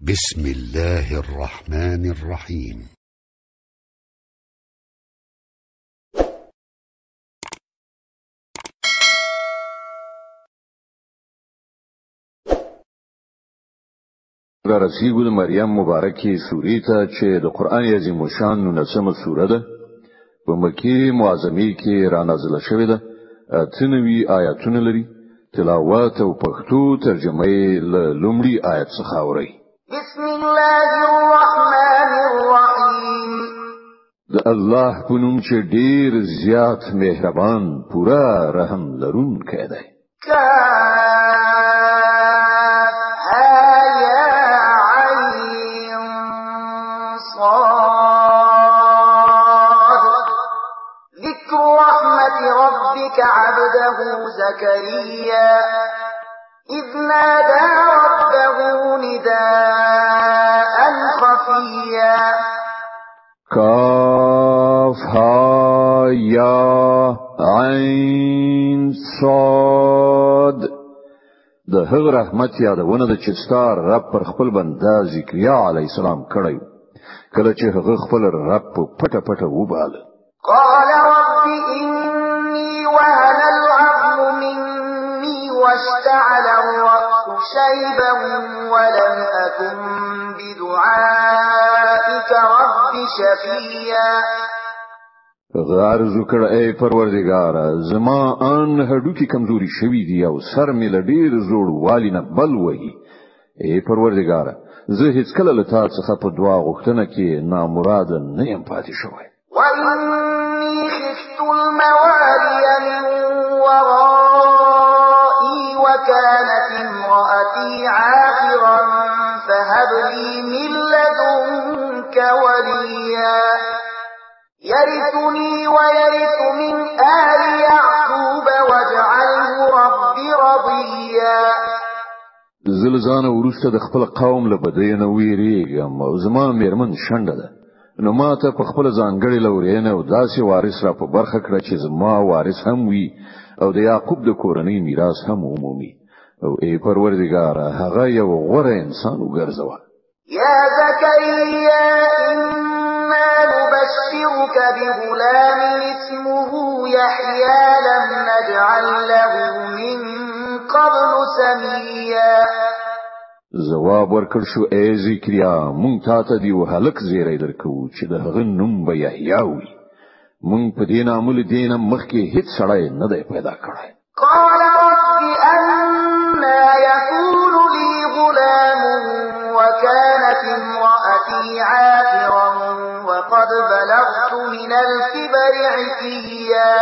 بسم الله الرحمن الرحيم. را رسیږو د مریم مبارکې سورې ته چې د قران عظیم شان 19مه سوره ده په مکی معظمه کې را نازله شوې ده. تنوي آیاتونه لري. تلاوت او پښتو ترجمه یې له لومړي آیت څخه اوري. بسم الله الرحمن الرحیم. د الله په نوم چې ډیر زیات مهربان پورا رحم لرونکی دی. عبده زكريا إذ نادى ربه نداء خفيا. كاف ها يا عين صاد. د هغه رحمت یادونه د چستار رب پر خپل بنده زکریا علی السلام کړی کله چې هغه خپل رب په پټه پټه وباله. قال رب إني وهن العظم مني واشتعل الرأس شيبا ولم أكن بدعائك رب شقيا. غارزو کړه ای پروردگار زما ان هډوکی کمزوري شوی دی او سر مې لډیر زوړ والی نه بل وਹੀ. ای پروردگار زه هیڅ کله له تا څخه په دعا غوښتنه کې نامراد نه یم پاتې شوی. وإني خفت الموالي من ورائي وكانت امرأتي عاقرا فهب لي من لدنك وليا يرثني ويرث من آل يعقوب واجعله رب رضيا. زلزانه ورسته د خپل قوم له بدینه ویریږم او زما میرمن شنډه ده. نو ماته په خپل ځانګړي لورینه او داسې وارث را په برخه کړ چې زما وارث هم وي او د یعقوب د کورنۍ میراث هم عمومي. او ای پروردگار هغه یو غوره انسان وګرځوه. يا زكريا إنا نبشرك بغلام اسمه يحيى لم نجعل له من قبل سميا. جواب ورکړ شو ای زکریا مونږ ته دیو هلک زیری درکو چې د هغه نوم به یحیی وي. مونږ په دین عمل دین مخکې هیڅ سړی نه دی پیدا کړی. قال رب أنا يكون لي غلام وكانت امرأتي عاقرا وقد بلغت من الكبر عتيا.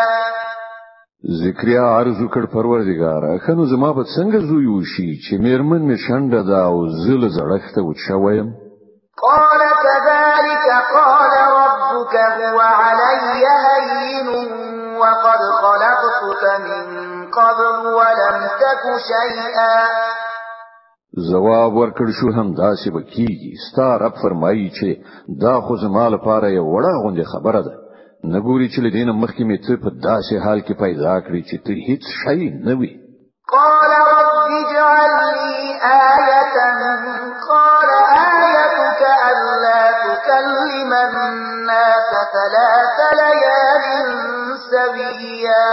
زکریا عرض وکړ پروردگار خنو زما په څنګه زوی وشي چې میرمن می شنډه دا او زل زړښت او شویم. قال كذلك قال ربك هو علي هين وقد خلقتك من قبل ولم تك شيئا. جواب ورکړ شو هم داسې بکیږي ستا رب فرمایي چې دا خو زما لپاره یو وړه غونډه خبره ده. نګوري چې لدین مخکې می ته په داسې حال کې پیدا کړی چې ته هیڅ شی نه وي. قال رب اجعل لي آية قال آيتك ألا تكلم الناس 3 ليال سويا.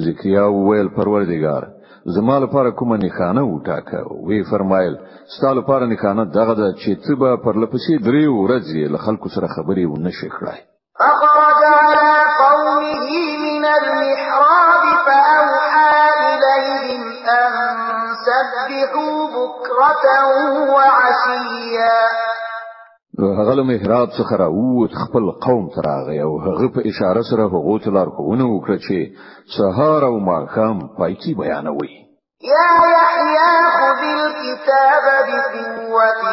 زکریا وویل پروردگار زما لپاره کومه نښانه وټاکه. وی فرمایل ستا لپاره نښانه دغه ده چې ته به پر لپسې 3 ورځې له خلکو سره خبرې ونشې کړای. فخرج على قومه من المحراب فأوحى إليهم أن سبحوا بكرة وعشيا. هغه له محراب څخه راووت خپل قوم ته راغی او هغه په اشاره سره هغه ته لارښوونه وکړه چې سهار او ماښام پایکی بیانوي. يا يحيى خذ الكتاب بقوة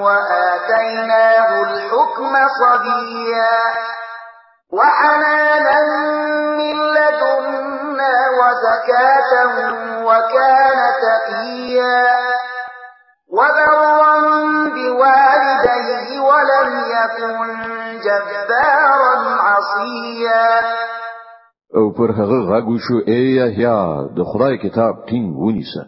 وآتيناه الحكم صبيا وحنانا من لدنا وزكاة وكان تقيا وبرا بوالديه ولم يكن جبارا عصيا. او پر هغه غږ شو ای یحیی د خدای کتاب ټینګ ونیسه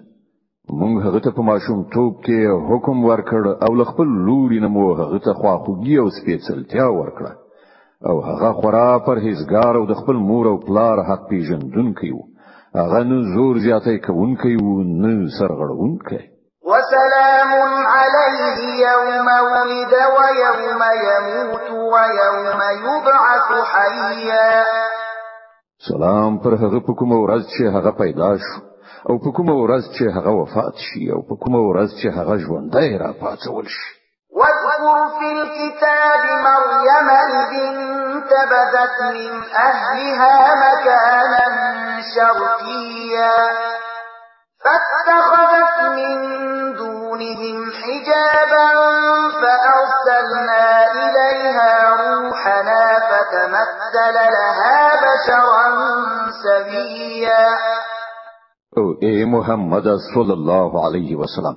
مونږ هغه ته په ماشوم توپ کې حکم ورکړ او خپل لوري نه مو هغه ته خواخوږي او سپېڅلتیا ورکړه او هغه خورا پرهیزګار او د خپل مور او پلار حق پیژندونکی و هغه نه زور زیاتی کوونکی و نه سرغړونکی وسلام عليه يوم ولد ويوم يموت ويوم يبعث حيا سلام پر هغه په کومه ورځ چې هغه پیدا شو او په کومه ورځ چې هغه وفات شي او په کومه ورځ چې هغه ژوندی را پاتول شي واذكر في الكتاب مريم إذ انتبذت من أهلها مكانا شرقيا فاتخذت من دونهم حجابا فأرسلنا إليها روحنا فتمثل لها بشرا سويا او اے محمد صلی الله علیه وسلم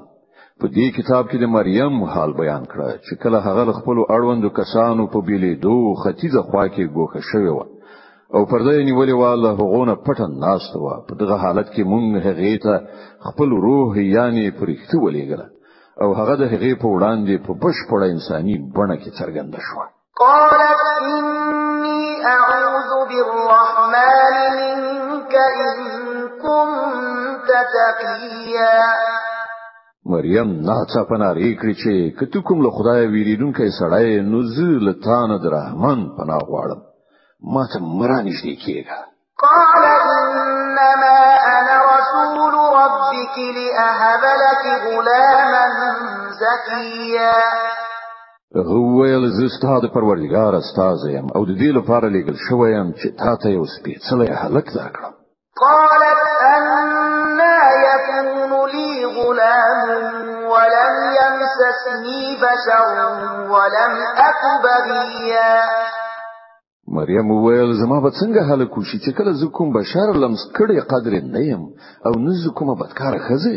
په دې کتاب کې د مریم حال بیان کړه چې کله هغه خپل اړوندو کسانو په بیلیدو ختیځه خوا کې ګوښه شوی و او پرده نیولې واله هغونه پټن ناست و په دغه حالت کې مونږ هغه ته خپل روح یعنی پرښتو ولېګل او هغه د هغه په وړاندې په بشپړه انساني بڼه کې څرګنده شو قالت إني أعوذ بالرحمن منك إن كنت تقيا مریم ناڅاپه نارې کړې چې کته کوم له خدای ویریدونکې سړی نو زه له تانه د رحمان پناه غواړم ما ته مرانږدې کېږه قال إنما أنا رسول ربك لأهب لك غلاما زكيا وویل زه ستا د پروردګار استازی یم او د دې لپاره لېږل شوی یم چې تا ته یو سپېڅلی هلک درکړم قالت أنا يكون لي غلام ولم يمسسني بشر ولم أك بغيا مریم وویل زما به څنګه هلک وشي چې کله زه کوم بشر لمس کړی قدر نه یم او نه زه کومه بدکاره ښځه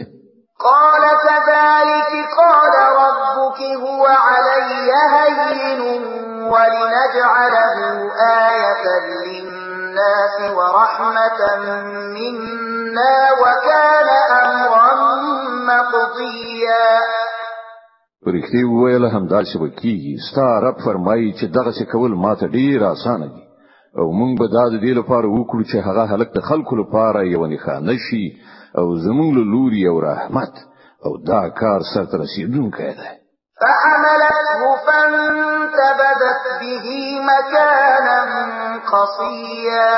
قال كذلك قال ربك هو علي هين ولنجعله آية للناس ورحمة منا وكان أمرا مقضيا پرختي ویل همدا شوه کیږي ستا رب فرمایي چې دغه څه کول ماته ډیر اسانه دي او مونږ به دا د دې لپاره وکړو چې هغه هلک د خلکو لپاره یو نښانه شي او زمونږ له لوري او رحمت او دا کار سرته رسیدونکی دی فحملته فانتبذت به مكانا قصيا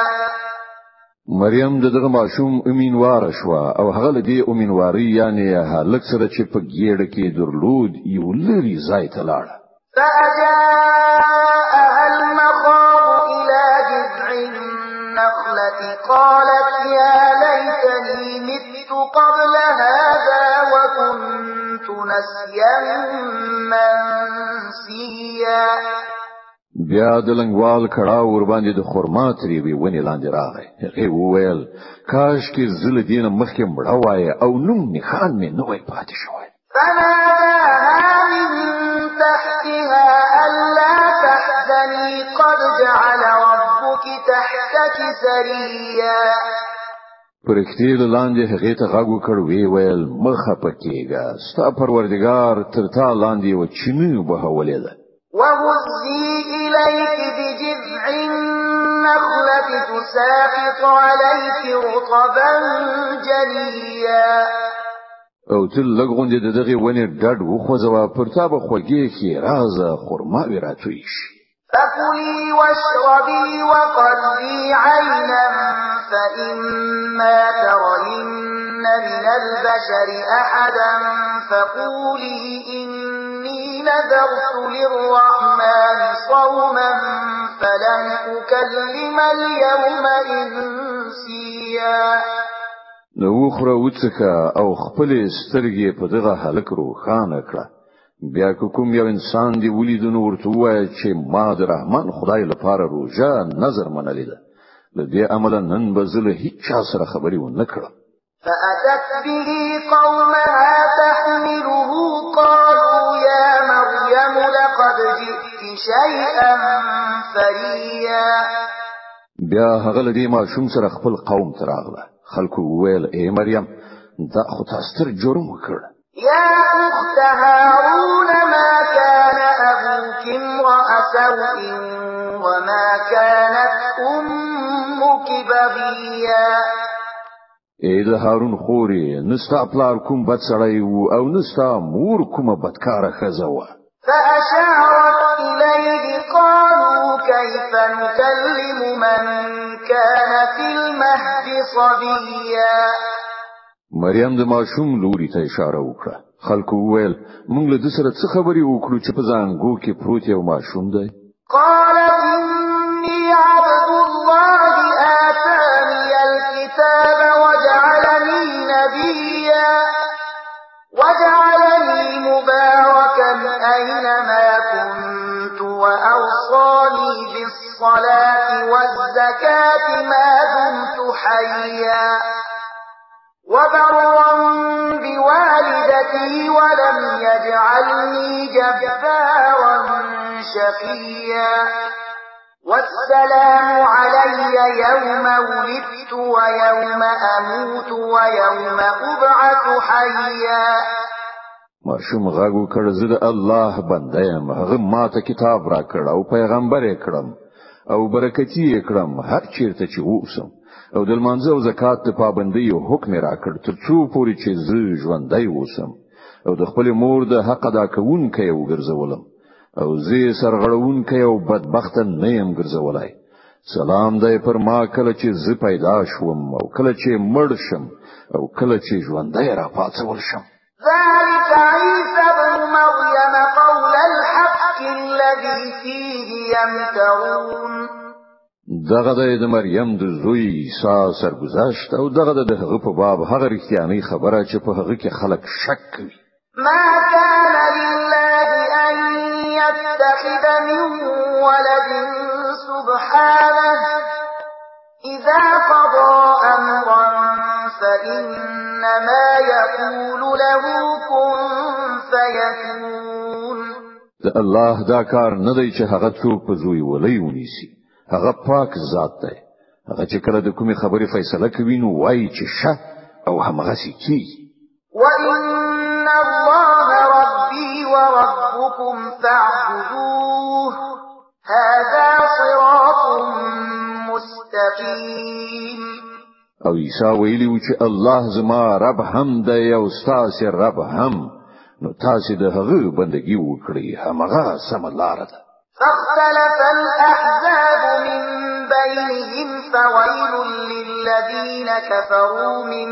مریم دغه ماشوم امینوار شو او هغه له دې امینواري یعنی هلک سره چې په ګیړه کې درلود یو لري ځای ته لاړ فأجاءها المخاض إلى جذع النخلة قالت يا ليتني مت قبل هذا وكنت نسيا منسيا بیا د لنګوال کړه ور باندې د خرما تری وی ونی لاندې راغی هغه وویل کاش کې زل دین مخکې مړ وای او نوم نخان مې نه وای پاتې شوی فناداها من تحتها ألا تحزني قد جعل ربك تحتك سريا پرختي لاندې هغه ته غاغو کړ وی ویل مخه پکېګا ستا پروردگار تر تا لاندې و چینه بهولې ده وهزي إليك بجذع النخلة تساقط عليك رطبا جنيا او تل لګوندې دغه ونی ډډ وخوځوا پرتا به خوږی کی رازه خرما وراتويش فكلي واشربي وقري عينا فإما ترين من البشر أحدا فقولي إني نذرت للرحمن صوما فلن أكلم اليوم إنسيا نو خره وڅکه او خپل سترګې په دغه هلک روخانه کړه بیا کوم یو انسان دی ولیدنو ورته وای چې ما د رحمان خدای لپاره روزه نظر منلې ده د دې عمل نن بزله هیڅ سره خبري و نه کړه فأتت به قومها تحمله قالوا يا مريم لقد جئت شيئا فريا بیا هغه لدی ماشوم سره خپل قوم تراغله خلکو ویل اے مریم دا خو تاستر جرم وکړ. يا أخت هارون ما كان أبوك امرأ سوء وما كانت أمك بغيا. ای د هارون خوري نستا پلار کوم بد سړی وو او نستا مور کومه بدکاره ښځه وه. فأشارت إليه قالوا كيف نكلم من كان في المهد صبيا. مریم د ماشوم لوري ته اشاره وکړه. خلکو وویل موږ له دې سره څه خبرې وکړو چې په زانګو کې پروت یو ماشوم دی. قال إني عبد الله آتاني الكتاب وجعلني نبيا وجعلني مباركا أينما كنت وأوصاني بالصلاة والزكاة ما دمت حيا وبرا بوالدتي ولم يجعلني جبارا شقيا والسلام علي يوم ولدت ويوم أموت ويوم أبعث حيا. ماشوم غږ وکړ زه د الله بنده یم. هغه ماته کتاب را کړ او پیغمبر یې کړم او برکتی یې کړم هر چیرته چې اوسم او د لمانځه او زکات په پابندۍ او حکم را کړ تر څو پورې چې زه ژوندی اوسم او د خپل مور د حق ادا کوونکی وګرځولم او زه سرغړونکی او بدبخت نه یم ګرځولای. سلام دی پر ما کله چې زه پیدا شوم او کله چې مړ شم او کله چې ژوندی را پاتول شم. ذلك عيسى ابن مريم قول الحق الذي فيه يمترون. دغه د مریم د زوی عیسی سرگذشت او دغه د هغه په باب هغه رښتیاني خبره چې په هغه کې خلک شک کوي. ما كان لله أن يتخذ من ولد سبحانه إذا قضى أمرا فإنما يقول له كن فيكون. الله دا کار نه دی چې هغه څوک په زوی ولي ونیسي. هغه پاک ذات دی. هغه چې کله د کومې خبرې فیصله کوي نو وایي چې شه او همغسې کیږي. وإن الله ربي وربكم فاعبدوه هذا صراط مستقيم. او عیسی ویلی و چې الله زما رب هم دی او ستاسې رب هم نو تاسې د هغه بندگی وکړئ همغه سمه لاره ده. فاختلف الأحزاب من بينهم فويل للذين كفروا من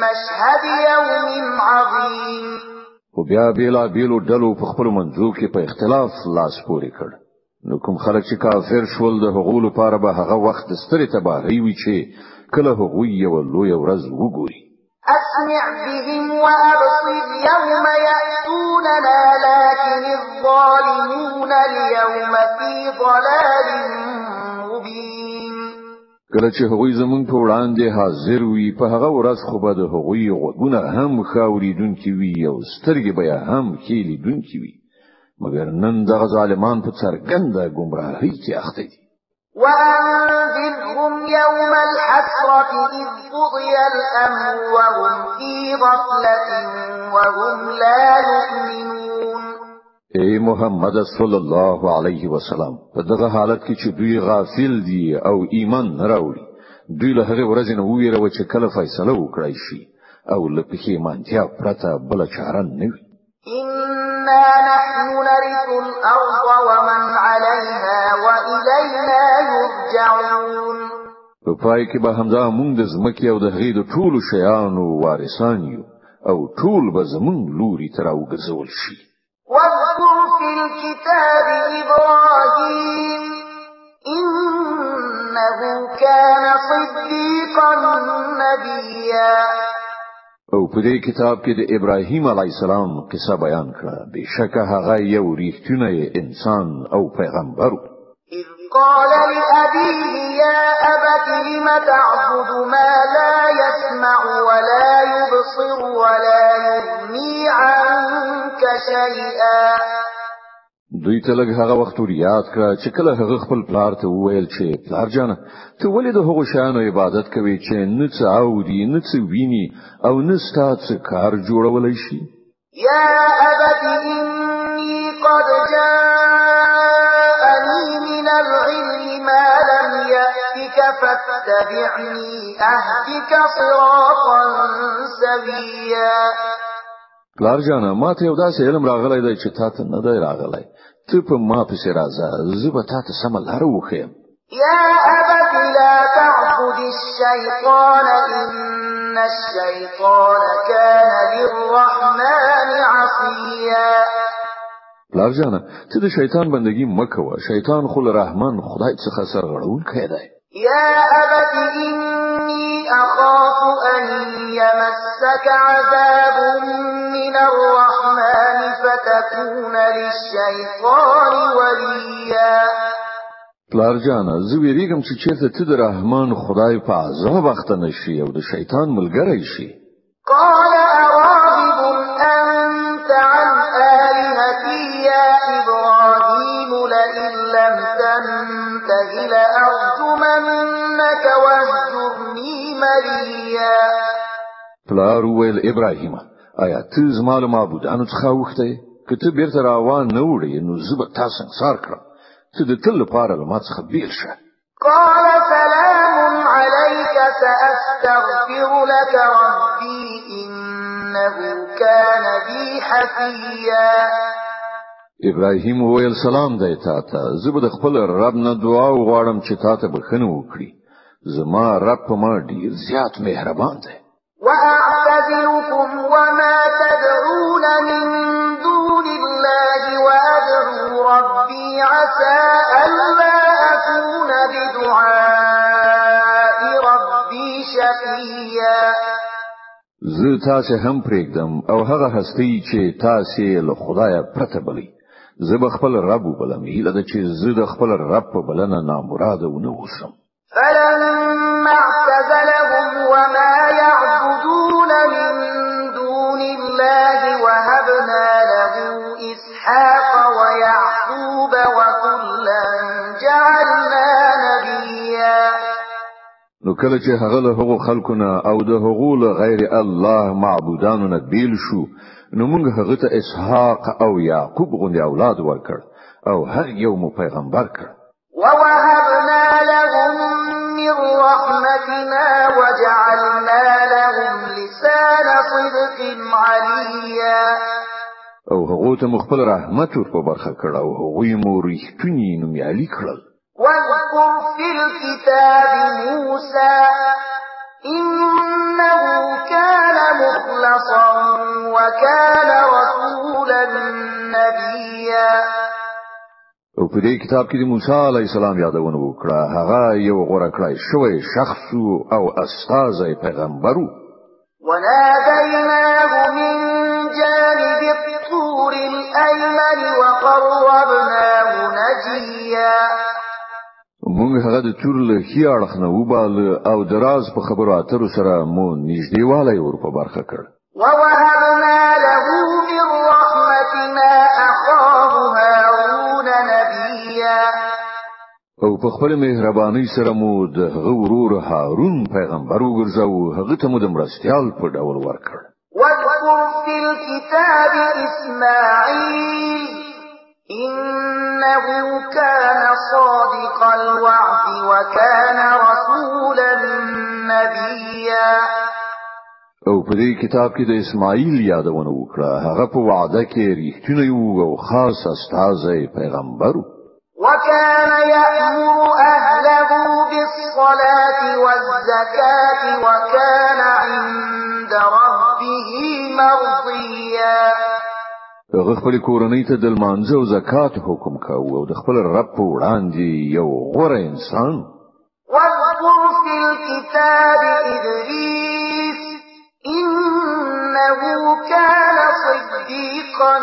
مشهد يوم عظيم. و بیا بیلا بیلو ډلو په خپل منځو کې په اختلاف لاس پورې کړ. نو کوم خلک چې کافر شول د هغو لپاره به هغه وخت ستړي تباهي وي چې کله هغوی یو لوی ورځ وګوري. أسمع بهم وأبصر يوم يأتوننا لكن الظالمون اليوم في ضلال مبين. کله چې هغوی زمونږ په وړاندې حاضر وي په هغه ورځ خو به د هغوی غوږونه هم خاوریدونکي وي او سترګې به هم ښیلیدونکي وي مګر نن دغه ظالمان په څرګنده ګمراهۍ کې اخته دي. وأنذرهم يوم الحسرة إذ قضي الأمر وهم في غفلة وهم لا يؤمنون. ای محمد صلی الله علیه وسلم په دغه حالت کې چې دوی غافل دي او ایمان نه راوړي دوی له هغه ورځې نه ویره چې کله فیصله وکړي شي او له پښیمانتیا پرته بل چاره نه وي. إنا نحن نرث الأرض ومن عليها وإلينا يرجعون. په پای کې به همدا موږ د ځمکې او د هغې د ټولو شیانو وارثان یو او ټول به زموږ لوري ته راوګرځول شي. واذكر في الكتاب إبراهيم إنه كان صديقا نبيا. او په دې کتاب کې د ابراهیم علی السلام قصه بیان کړه. بشکه هغه یو ریښتینی انسان او پیغمبر. إذ قال لأبيه يا أبت لم تعبد ما لا يسمع ولا يبصر ولا يغني عنك شيئا. دوی ته لږ هغه وخت یاد کړه چې کله هغه خپل پلار ته وویل چې پلار جانه ته ولې د هغو شیانو عبادت کوي چې نه څه اوري نه څه ویني او نه ستاسو کار جوړولای شي يا أبت إني قد جاءني من العلم ما لم يأتك فاتبعني أهدك صراطا سويا پلار جانه ما ته یو داسې علم راغلی دی چې تاسو نه دی راغلی ته په ما پسې راځه زه به تاسو سم لار وښیم يا أبت لا تعبد الشيطان إن الشيطان كان للرحمن عصيا پلار جانه ته د شیطان بندگی مکوه شیطان خو رحمان خدای څخه سرغړون دی يا أبت إني أخاف أن يمسك عذاب من الرحمن فتكون للشيطان وليا پلار جانه زه ویریږم چې چیرته ته د رحمان خدای په عذاب اخته نشي او د شیطان ملګری شي قال أراغب أنت عن آلهتي يا إبراهيم لئن لم تنته لأرجمنك واهجرني مليا پلار ویل ابراهیم آیا ته زما له معبودانو څخه وخته که ته بیرته روان نه وړې نو زه به تاسو سنګسار کړم ته د تل لپاره له ما څخه بیل شه قال سلام عليك سأستغفر لك ربي إنه كان بي حفيا ابراهیم ویل سلام دی تاته زه به د خپل رب نه دعا وغواړم چې تاته بخښنه وکړي زما رب په ما ډیر زیات مهربان دی وأعتزلكم وما تدعون من دون الله وأدعو ربي عسى ألا أكون بدعاء ربي شقيا زه تاسو هم پرېږدم او هغه هستی چې تاسو له خدای پرته بلی زه به خپل رب وبلم هیله ده چې زه د خپل رب په بلنه نامراده ونه اوسم فلما اعتزلهم وما يعبدون من دون الله وهبنا له إسحاق ويعقوب وكلا جعلنا نبيا نو کله چې هغه له هغو خلکونه او د هغو له غیر الله معبودانو نه بیل شو نو موږ هغه ته اسحاق او یعقوب غوندي اولاد ورکړ او هر یو مو پیغمبر کړ ووهبنا لهم من رحمتنا وجعلنا لهم لسان صدق عليا او هغه ته مخبل رحمت ور په برخه کړ او هغه مو ریښتونی نومیالي کړل واذكر في الكتاب موسى إنه كان مخلصا وكان رسولا نبيا او په دې کتاب کې د موسی علی السلام یادونه وکړه هغه یو غوړه کړی شوی شخص او استاد پیغمبر وناديناه من جانب الطور الأيمن وقربناه نجيا موږ هغه د تور له خي اړخ نه وبال او دراز په خبرو اترو سره مو نږدېوالی ور په برخه کړ ووهبنا له من رحمتنا أخاه هارون نبيا او په خپل مهرباني سره مو د غورور هارون پیغمبر وګرځاو هغه ته مو د مرستيال په ډول ورکړ واذكر في الكتاب إسماعيل إنه كان صادق الوعد وكان رسولا نبيا او په دې کتاب کې د اسماعیل یادونه وکړه هغه په وعده کې ریښتینی او خاص استاد پیغمبر وكان يأمر أهله بالصلاة والزكاة وكان عند ربه مرضيا هغه خپل کورنۍ ته د لمانځه او زکات حکم کاوه او د خپل رب په وړاندې یو غوره انسان واذكر في الكتاب إدريس إنه كان صديقا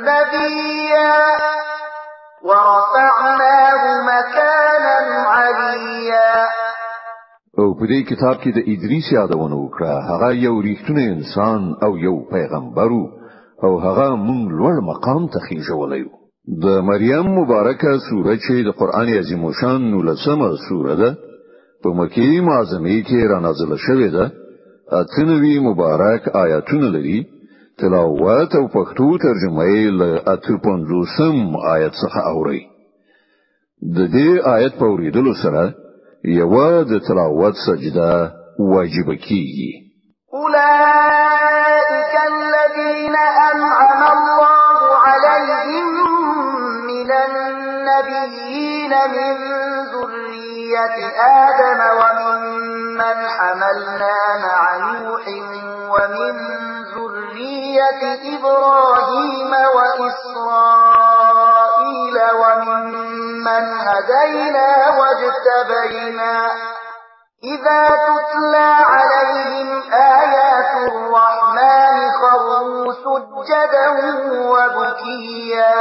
نبيا ورفعناه مكانا عليا او په دې کتاب کې د ادریس یادونه وکړه هغه یو ریښتونی انسان او یو پیغمبر او هغه مونږ لوړ مقام ته خېژولای د مریم مبارکه سوره چې د قران عظیم شان 19مه سوره ده په مکی معظمه کې را نازله شوې ده. اتنوي مبارک آیاتونه لري. تلاوت او پښتو ترجمه یې له 55 آیت څخه اوري. د دې آیت په اوریدلو سره یو د تلاوت سجده واجب کیږي. أولئك الذين أنعم الله عليهم من النبيين من ذرية آدم وممن حملنا مع نوح ومن ذرية إبراهيم وإسرائيل وممن هدينا واجتبينا إذا تتلى عليهم آيات الرحمن خروا سجدا وبكيا.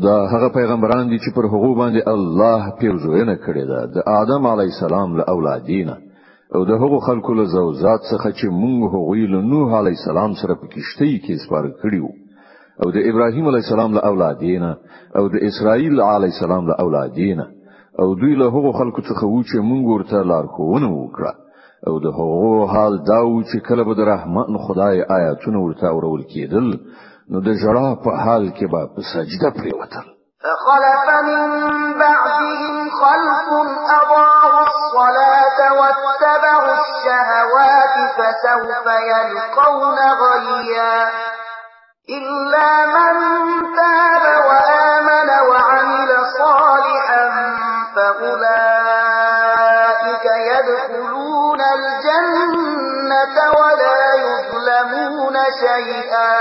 دا هغه پیغمبران دي چې پر هغه باندې الله پیرزوینه کړې ده د آدم علی السلام له اولادینه او د هغو خلکو له زوجات څخه چې موږ هغه له نوح علی السلام سره په کشتۍ کې سپار کړیو او د ابراهیم علی السلام له اولادینه او د اسرائیل علی السلام له اولادینه او دوی له هغو خلکو څخه و چې موږ ورته لارښوونه وکړه او د هغو حال دا و چې کله به د رحمان خدای آیاتونه ورته اورول کېدل نو د جړا په حال کې به په سجده پریوتل. فخلف من بعدهم خلف أضاعوا الصلاة واتبعوا الشهوات فسوف يلقون غيا إلا من تاب وآمن وعمل صالحا فأولئك يدخلون الجنة ولا يظلمون شيئا.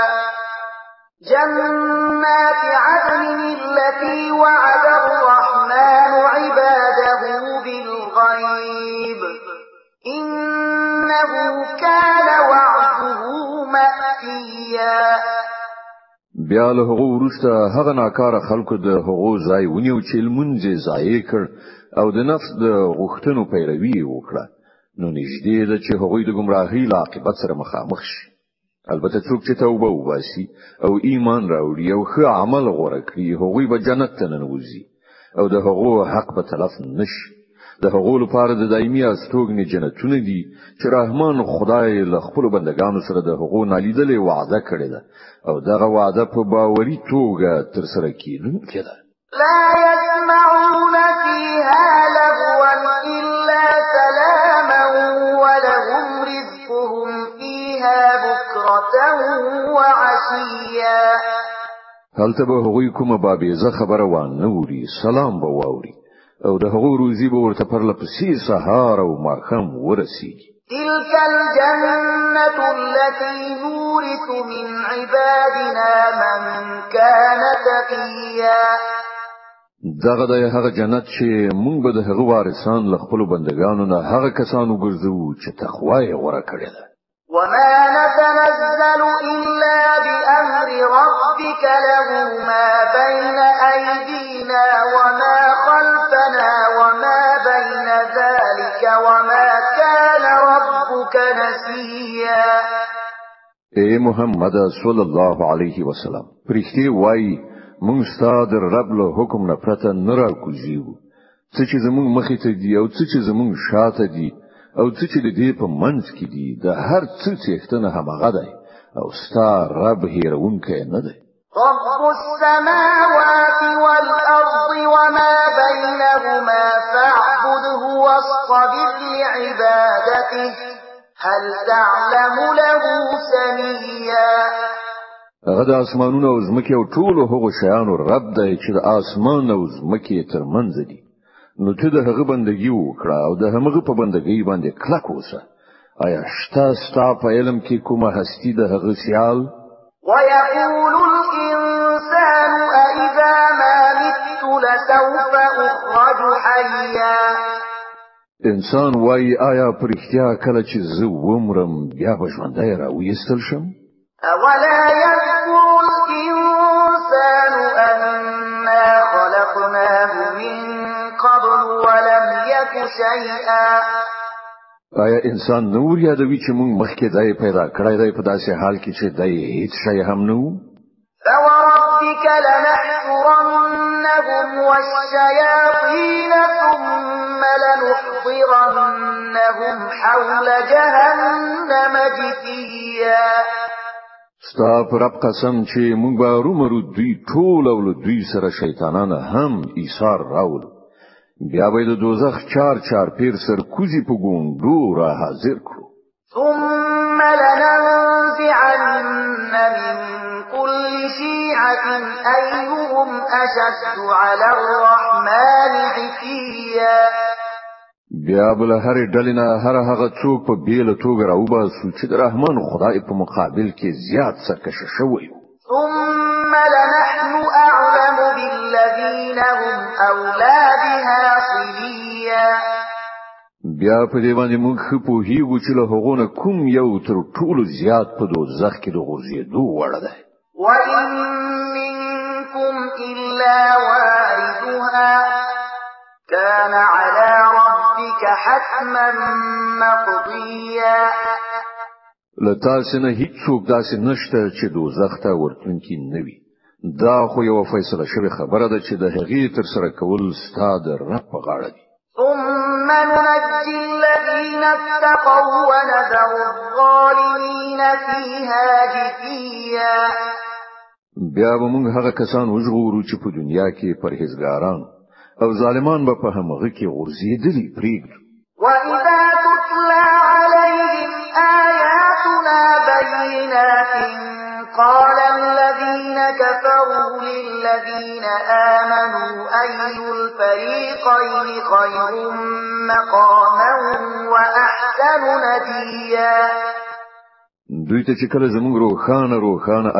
جنات عدن التي وعد الرحمن عباده بالغيب إنه كان وعده مأتيا. بیا له هغه وروسته هغه ناکاره خلکو د هغو ځای ونیو چې لمونځ ځای کړ او د نفس د غوښتنو پیروي وکړه نو نږدې ده چې هغوی د گمراهۍ له عاقبت سره مخامخ شي. البته څوک چې توبه وباسي او ایمان راوړي او ښه عمل غوره کړي هغوی به جنت ته ننوځي او د هغو حق به تلف نشي. د هغو لپاره د دایمي استوګنې جنتونه دي چې رحمان خدای له خپل بندگانو سره د هغو نالیدلې وعده کړې ده او دغه وعده په باوري توګه ترسره کیدونکې ده. لا يسمعون فيها لغوا إلا سلاما ولهم رزقهم فيها بكرة وعشيا. هلته به هغوی کومه بابیزه خبره وانه ووري سلام به واوري او د هغو روزي به ورته پرله پسې سهار او ماښام ورسیږي. تلك الجنة التي نورث من عبادنا من كان تقيا. دغه د هغه جنت چې موږ به د هغه وارثان له خپل بندگانو نه هغه کسانو ګرځو چې تقوا یې غوړه کړې ده. وما نتنزل إلا بأمر ربك له ما بين أيدينا وما خلفنا وما بين ذلك وما كان ربك نسيا. اے محمد صلی الله علیه وسلم پرښتې وایي موږ ستاسو د رب له حکم نه پرته نه راکوزیو څه چې زموږ مخې ته دي او څه چې زموږ شاته دي او څه چې د دې په منځ کې دي د هر څه څښتنه همغه دی او ستا رب هیرونکی نه دی. رب السماوات والأرض وما بينهما فاعبده واصطبر لعبادته هل تعلم له سميا. هغه د اسمانونو او ځمکې او ټولو هغو شیانو رب دی چې د اسمان او ځمکې ترمنځ دي نو ته د هغه بندګي وکړه او د هغه په بندګۍ باندې کلک اوسه. آیا شته ستا په علم کې کومه هستی د هغه سیال؟ ويقول الإنسان أإذا ما مت لسوف أخرج حيا. انسان وای آیا پر اختیار کله چې زه ومرم بیا به ژوندی راویستل شم؟ أولا يذكر الإنسان أنا خلقناه من قبل ولم يك شيئا. آیا انسان نور یادوي چې موږ مخکې دای پیدا کړی دی په داسې حال کې چې دای هیڅ شی هم نه و؟ فوربك لنحشرنهم والشياطين ثم لنحضرنهم حول جهنم جثيا. ستا پر رب قسم چې مونږ به رومرو دوی ټول او دوی سره شیطانان هم ایثار راول بیا به د دوزخ چار پیر سر کوزي په ګوندو را حاضر کړو. ثم لننزعن من كل شيعة أيهم أشد على الرحمن عتيا. بیا بل هر ډلنه هر هغه څوک په بیل توګه راوباسو چې د رحمان خدای په مقابل کې زیات سرکشه شوی. ثم لنحن أعلم بالذين هم أولى بها صليا. بیا په دې باندې موږ په هیغو چې له هغونه کوم یو تر ټولو زیات په دوزخ کې د غورځېدو وړ دی. وإن منكم إلا واردها كان على ربك حتما مقضيا. لتاسو نه هیڅوک داسې نشته چې دوزخ ته ورتونکي نه وي. دا خو یو فیصله شوی خبره ده چې د هغې تر سره کول ستاد رب په غاړه دي. ثم ننجي الذين اتقوا ونذر الظالمين فيها جثيا. بیا به موږ هغه کسان وژغورو چې په دنیا کې پرهیزګاران او ظالمان به په همغه کې غورځېدلي پرېږدو. وإذا تتلى عليهم آياتنا بينات قال الذين كفروا للذين آمنوا أي الفريقين خير مقاما وأحسن نديا. دوی ته چې کله زموږ روخانه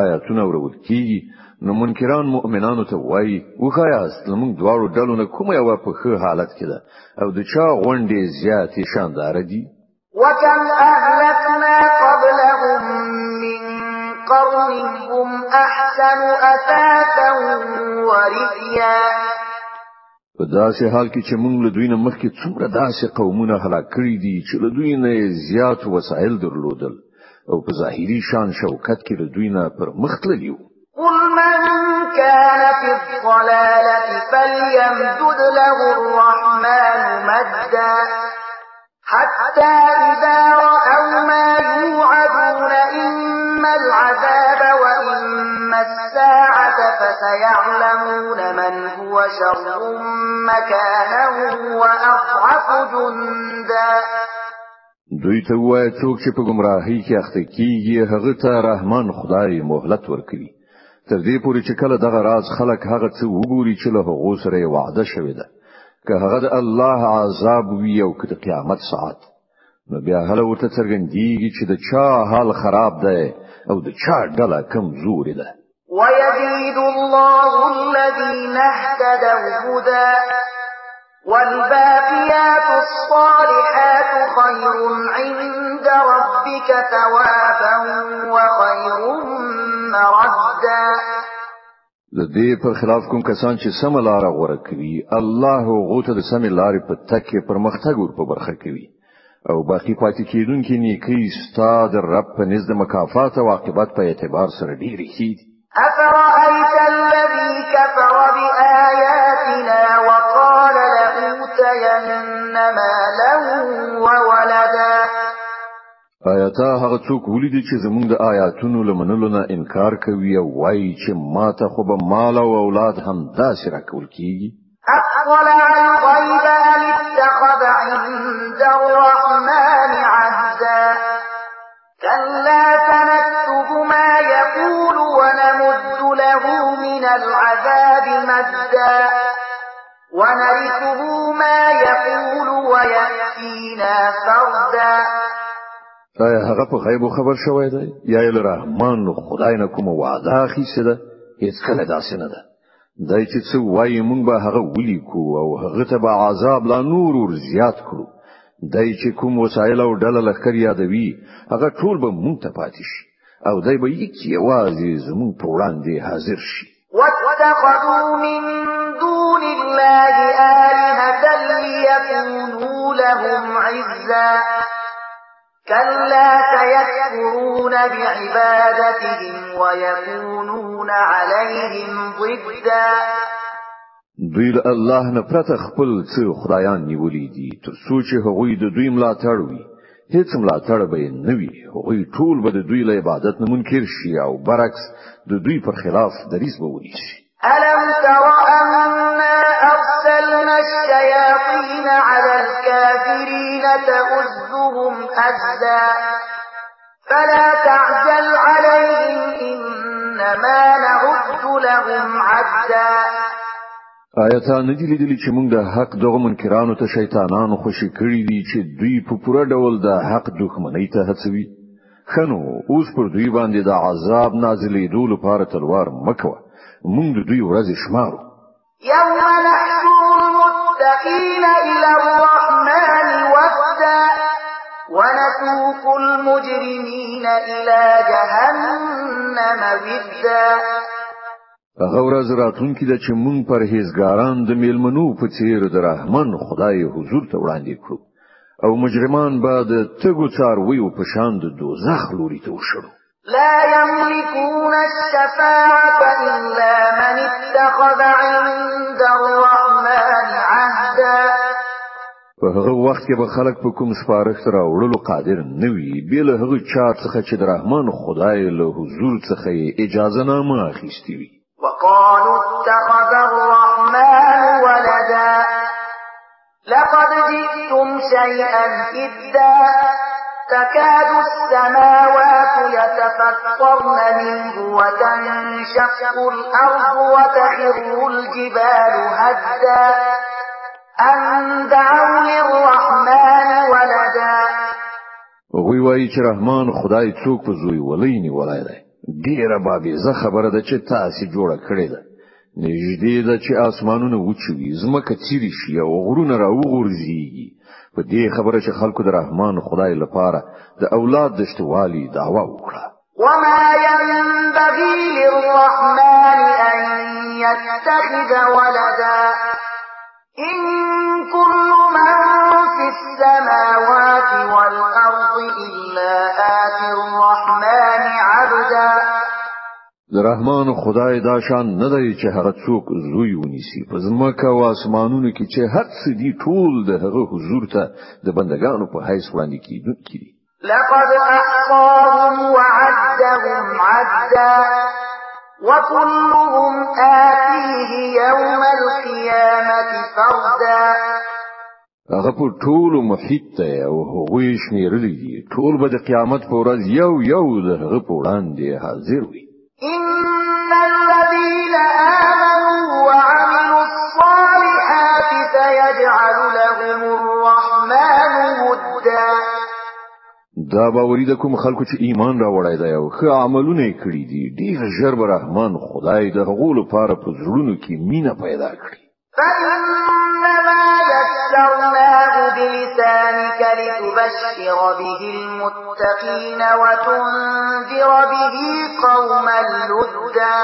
آیاتونه ورول کیږي نو منکران مؤمنانو ته وایي وخایاست زموږ دواړو ډلو نه کومه یو په ښه حالت کې ده او د چا غونډې زیاتې شاندار دي. وكم أهلكنا قبلهم من قرن هم أحسن أثاثا ورئيا. په داسې حال کې چې موږ له دوی نه مخکې څومره داسې قومونه هلاک کړي دي چې له دوی نه زیات وسایل درلودل او په ظاهري شان شوکت کې له دوی نه پر مخ تللي وو. قل من كان في الضلالة فليمدد له الرحمن مدا حتى إذا رأوا ما يوعدون إما العذاب وإما الساعة فسيعلمون من هو شر مكانا وأضعف جندا. دوی ته وایي څوک چې په گمراهۍ کې اخته کیږي هغه ته رحمان خدای مهلت ورکوي تر دې پورې چې کله دغه راز خلک هغه څه وګوري چې له هغه سره وعده شوی ده که هغه د الله عذاب وي او که د قیامت ساعت نو بیا هله ورته څرګندېږي چې د چا حال خراب ده او د چا ډله کمزورې ده. ويزيد الله الذين اهتدوا هدى والباقيات الصالحات خير عند ربك ثوابا وخير مردا. د دې پر خلاف کوم کسان چې سم لار غوړه کوي الله غوته د سم لارې په تکه پرمختګ ور په برخه کوي او باقی پاتې کیدونکې نیکی ستاد رب په نزد مکافات او عاقبت په اعتبار سره ډیرې ښې دي. أفرأيت الذي كفر بآياتنا وقال لأوتين مالا وولدا. آیاتا هغه څوک ولیدي چې زمونږ د آیاتونو لمنلو نه انکار کوي او وایي چې ماته خو به مال او اولاد هم داسې راکول کیږي. أطلع الغيب أم اتخذ عند الرحمن عهدا. كلا سنكتب ما يقول ونمد له من العذاب مدا ونرثه ما يقول ويأتينا فردا. آیا هغه په غیب خبر شوی دی یا له رحمان خدای نه کوم وعده اخیسته ده؟ هیڅ کله داسې نه ده. دای چې څو وایي مونږ به هغه ولیکو او هغه ته به عذاب لا نور زیات کړو. دای چې کوم وسایل او ډله لخر یادوي هغه ټول به مونږ ته پاتې شي او دای به یوازې زمونږ په وړاندې حاضر شي. واتخذوا من دون الله آلهة ليكونوا لهم عزا. كلا سيكفرون بعبادتهم ويكونون عليهم ضدا. دوی له الله نه پرته خپل څه خدایان نیولې دي تر څو چې هغوی د دوی ملاتړ وي هیڅ ملاتړ به نه وي هغوی ټول به د دوی له عبادت نه منکر شي او برعکس د دوی پر خلاف دریځ به ونیسي ألم تر أنا أرسلنا الشياطين على الكافرين تؤزهم أزا فلا تعجل عليهم إنما نعد لهم عدا آیتا ندی لیدلی چې موږ د حق دغه منکرانو ته شیطانانو خوشی کړی دي چې دوی په پوره ډول د حق دښمنۍ ته هڅوي خنو اوس پر دوی باندې د عذاب نازلېدو لپاره تلوار مکوه موږ د دوی ورځې شمارو يوم نحشر المتقين إلى الرحمن وفدا ونسوق المجرمين إلى جهنم وردا هغه ورځ راتلونکې ده چې موږ پرهیزګاران د میلمنو په څیر د رحمان خدای حضور ته وړاندې کړو او مجرمان به د تګو څارویو په شان د دوزخ لوري ته وشړو لا يملكون الشفاعة إلا من اتخذ عند الرحمن عهدا په هغه وخت کې به خلک په کوم سپارښت راوړلو قادر نه وي بل هغه چا څخه چې د رحمان خدای له حضور څخه اجازه نامه اخیستې وي وقالوا اتخذ الرحمن ولدا لقد جئتم شيئا إدا تكاد السماوات يتفطرن منه وتنشق الأرض وتخر الجبال هدا أن دعوا للرحمن ولدا وی وای چې رحمان خدای څوک په زوی ولینی ولای دی ډیره بابي زه خبره ده چې تاسو جوړه کړې ده نږدې ده چې اسمانونه وچوي زمکه چیرې شي او غرونه راوغورځي په دې خبره چې خلکو د رحمان خدای لپاره د اولاد د شتوالي دعوا وکړه وما ينبغي للرحمن أن يتخذ ولدا إن كل من في السماوات والأرض إلا آتي الرحمن عبدا د رحمان خدای دا شان نه دی چې هغه څوک زوی ونیسي په ځمکه او اسمانونو کې چې هر څه دی ټول د هغه حضور ته د بندگانو په حیث وړاندې کیږي لقد أحصاهم وعدهم عدا وكلهم آتيه يوم القيامة فردا هغه په ټول محیط ته او هغوی شمیرلي دي ټول به د قیامت په ورځ یو د هغه په وړاندې حاضر وي إن الذين آمنوا وعملوا الصالحات سيجعل لهم الرحمن ودا دا باوري د کوم خلکو چې ایمان راوړی دی او ښه عملونه کړی دي ډیر ژر به رحمان خدای د هغو لپاره په زړونو کې مینه پیدا کړي فإنما يسرناه بلسانك لتبشر به المتقين وتنذر به قوما لدا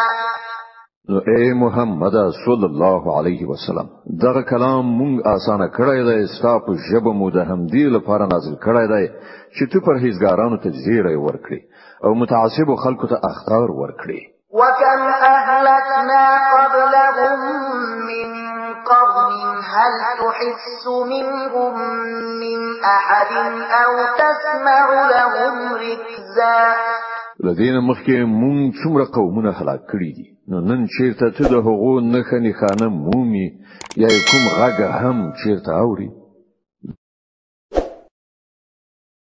نو اے محمد صلی الله علیه وسلم دغه کلام مونږ آسانه کړی دی ستا په ژبه مو د همدې لپاره نازل کړی دی چې ته پرهیزګارانو ته زیری ورکړي او متعصب خلکو ته اخطار ورکړي وكم أهلكنا قبلهم من قرن هل تحس منهم من أحد أو تسمع لهم ركزا لدينا مخکې مونږ څومره قومونه هلاک کړي دي نو نن چیرته ته د هغو نښه نښانه مومي یا کوم غږ هم چیرته اوري